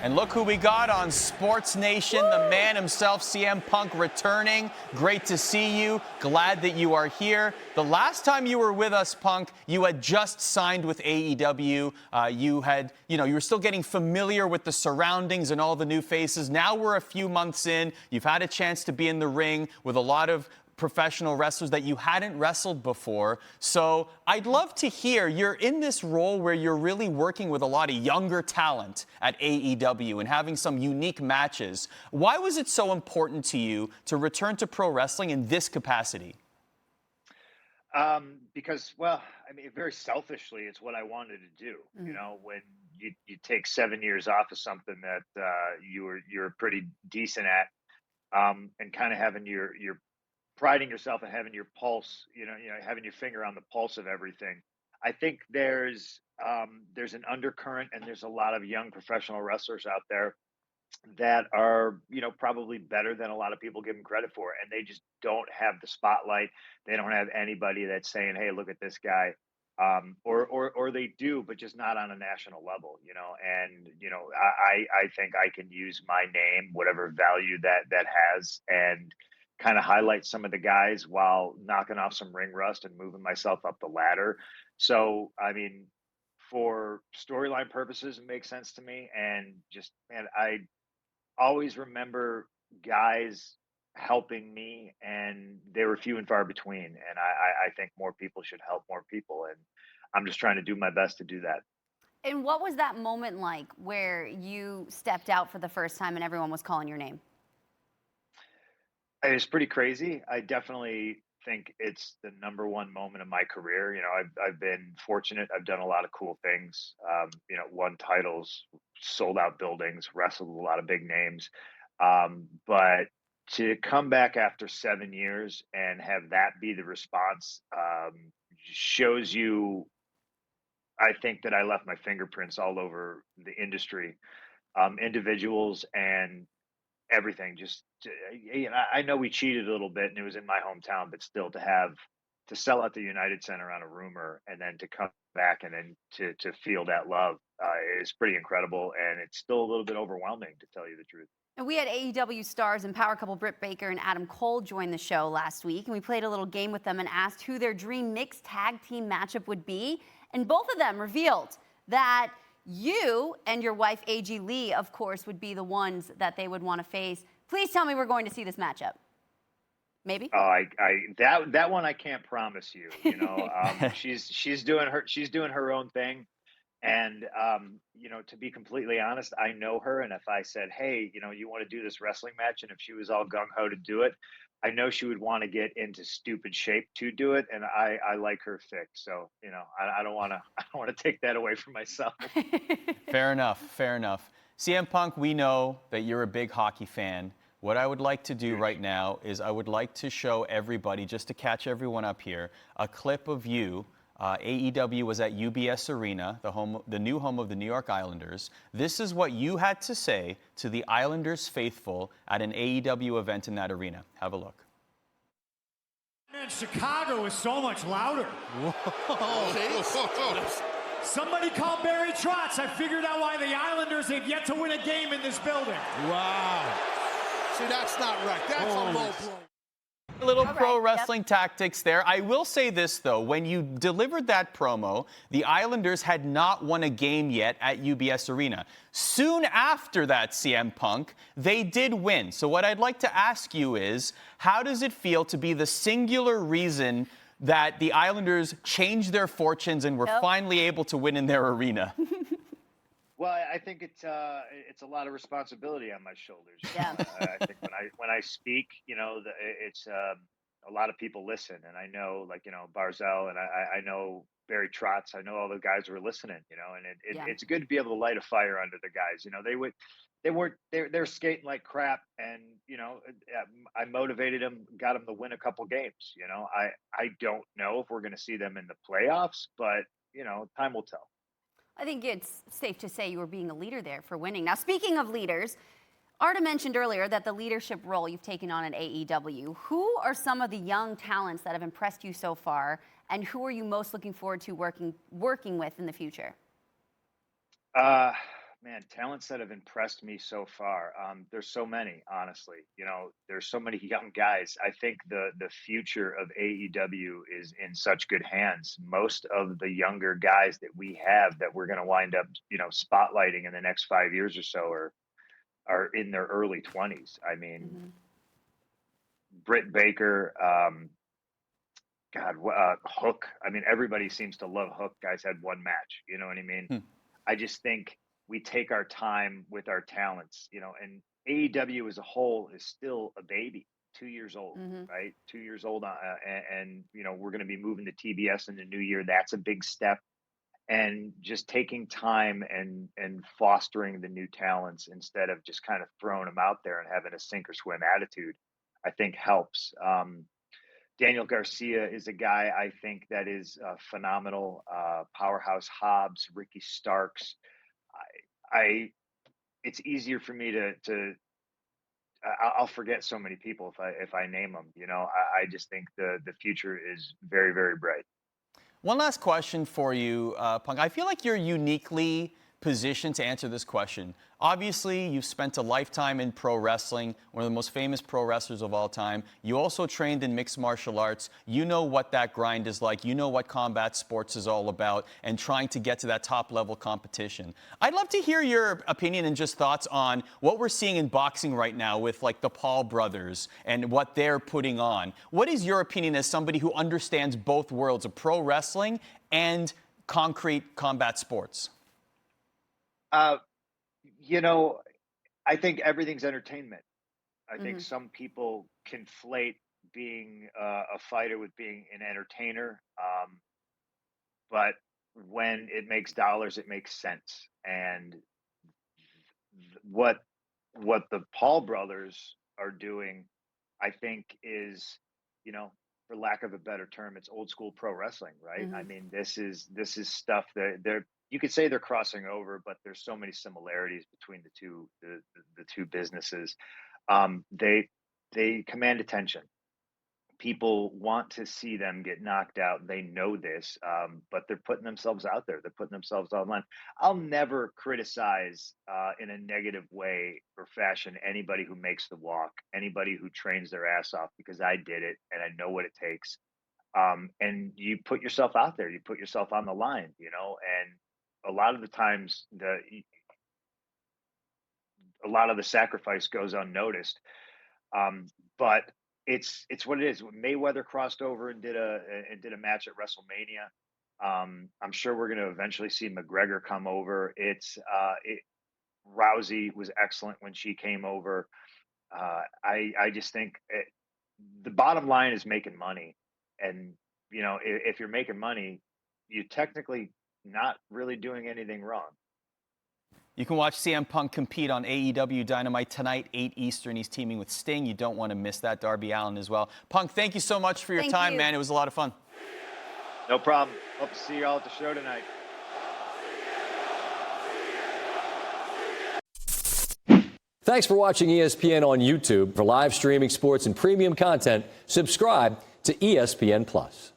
And look who we got on SportsNation, the man himself, CM Punk, returning. Great to see you. Glad that you are here. The last time you were with us, Punk, you had just signed with AEW. You were still getting familiar with the surroundings and all the new faces. Now we're a few months in. You've had a chance to be in the ring with a lot of professional wrestlers that you hadn't wrestled before. So I'd love to hear, you're in this role where you're really working with a lot of younger talent at AEW and having some unique matches. Why was it so important to you to return to pro wrestling in this capacity? Because, well, I mean, very selfishly, it's what I wanted to do. You know, when you take 7 years off of something that you're pretty decent at, and kind of having your priding yourself and having your pulse, having your finger on the pulse of everything. I think there's an undercurrent, and there's a lot of young professional wrestlers out there that are, probably better than a lot of people give them credit for, and they just don't have the spotlight. They don't have anybody that's saying, "Hey, look at this guy," or they do, but just not on a national level, And I think I can use my name, whatever value that has, and kind of highlight some of the guys while knocking off some ring rust and moving myself up the ladder. So, I mean, for storyline purposes, it makes sense to me. And just, man, I always remember guys helping me, and they were few and far between. And I think more people should help more people. And I'm just trying to do my best to do that. And what was that moment like where you stepped out for the first time and everyone was calling your name? It's pretty crazy. I definitely think it's the number one moment of my career. I've been fortunate. I've done a lot of cool things. Won titles, sold out buildings, wrestled with a lot of big names. But to come back after 7 years and have that be the response, shows you, I think, that I left my fingerprints all over the industry, individuals, and everything. I know we cheated a little bit, and it was in my hometown, but still, to sell out the United Center on a rumor, and then to come back and then to feel that love is pretty incredible, and it's still a little bit overwhelming, to tell you the truth. And we had AEW stars and power couple Britt Baker and Adam Cole join the show last week, and we played a little game with them and asked who their dream mixed tag team matchup would be, and both of them revealed that you and your wife, A.G. Lee, of course, would be the ones that they would want to face. Please tell me we're going to see this matchup. Maybe. Oh, that one I can't promise you. She's doing her own thing, and to be completely honest, I know her, and if I said, "Hey, you want to do this wrestling match," and if she was all gung ho to do it, I know she would want to get into stupid shape to do it, and I like her thick, so I don't want to take that away from myself. Fair enough, fair enough. CM Punk, we know that you're a big hockey fan. What I would like to do right now is I would like to show everybody, just to catch everyone up here, a clip of you. AEW was at UBS Arena, the new home of the New York Islanders. This is what you had to say to the Islanders faithful at an AEW event in that arena. Have a look. Man, Chicago is so much louder. Whoa. Somebody call Barry Trotz. I figured out why the Islanders have yet to win a game in this building. Wow. See, that's not right. That's a low blow. A little pro wrestling tactics there. I will say this, though. When you delivered that promo, the Islanders had not won a game yet at UBS Arena. Soon after that, CM Punk, they did win. So what I'd like to ask you is, how does it feel to be the singular reason that the Islanders changed their fortunes and were finally able to win in their arena? Well, I think it's a lot of responsibility on my shoulders. Yeah. I think when I speak, it's a lot of people listen, and I know, Barzell, and I know Barry Trotz. I know all the guys who are listening, and it's good to be able to light a fire under the guys. They're skating like crap, and I motivated them, got them to win a couple games. I don't know if we're going to see them in the playoffs, but time will tell. I think it's safe to say you were being a leader there for winning. Now, speaking of leaders, Arda mentioned earlier that the leadership role you've taken on at AEW. Who are some of the young talents that have impressed you so far, and who are you most looking forward to working with in the future? Man, talents that have impressed me so far. There's so many, honestly. There's so many young guys. I think the future of AEW is in such good hands. Most of the younger guys that we have that we're going to wind up, spotlighting in the next 5 years or so are in their early 20s. I mean, Britt Baker, Hook. I mean, everybody seems to love Hook. Guys had one match. You know what I mean? I just think we take our time with our talents, and AEW as a whole is still a baby, 2 years old, right? 2 years old. And we're going to be moving to TBS in the new year. That's a big step. And just taking time and fostering the new talents instead of just kind of throwing them out there and having a sink or swim attitude, I think helps. Daniel Garcia is a guy I think that is phenomenal. Powerhouse Hobbs, Ricky Starks. It's easier for me I'll forget so many people if I name them. I just think the future is very, very bright. One last question for you, Punk. I feel like you're uniquely positioned to answer this question. Obviously, you've spent a lifetime in pro wrestling, one of the most famous pro wrestlers of all time. You also trained in mixed martial arts. You know what that grind is like. You know what combat sports is all about and trying to get to that top-level competition. I'd love to hear your opinion and just thoughts on what we're seeing in boxing right now with, like, the Paul brothers and what they're putting on. What is your opinion as somebody who understands both worlds of pro wrestling and concrete combat sports? I think everything's entertainment. I think some people conflate being a fighter with being an entertainer. But when it makes dollars, it makes sense. And what the Paul brothers are doing, I think is, for lack of a better term, it's old school pro wrestling, right? I mean, this is stuff that you could say they're crossing over, but there's so many similarities between the two businesses. They command attention. People want to see them get knocked out. They know this, but they're putting themselves out there. They're putting themselves online. I'll never criticize in a negative way or fashion anybody who makes the walk, anybody who trains their ass off, because I did it and I know what it takes. And you put yourself out there. You put yourself on the line, and a lot of the times a lot of the sacrifice goes unnoticed. But it's what it is. Mayweather crossed over and did a match at WrestleMania. I'm sure we're going to eventually see McGregor come over. Rousey was excellent when she came over. I just think the bottom line is making money, and if you're making money, you're technically not really doing anything wrong. You can watch CM Punk compete on AEW Dynamite tonight, 8 Eastern. He's teaming with Sting. You don't want to miss that. Darby Allin as well. Punk, thank you so much for your time, man. It was a lot of fun. No problem. Hope to see you all at the show tonight. Thanks for watching ESPN on YouTube. For live streaming sports and premium content, subscribe to ESPN+.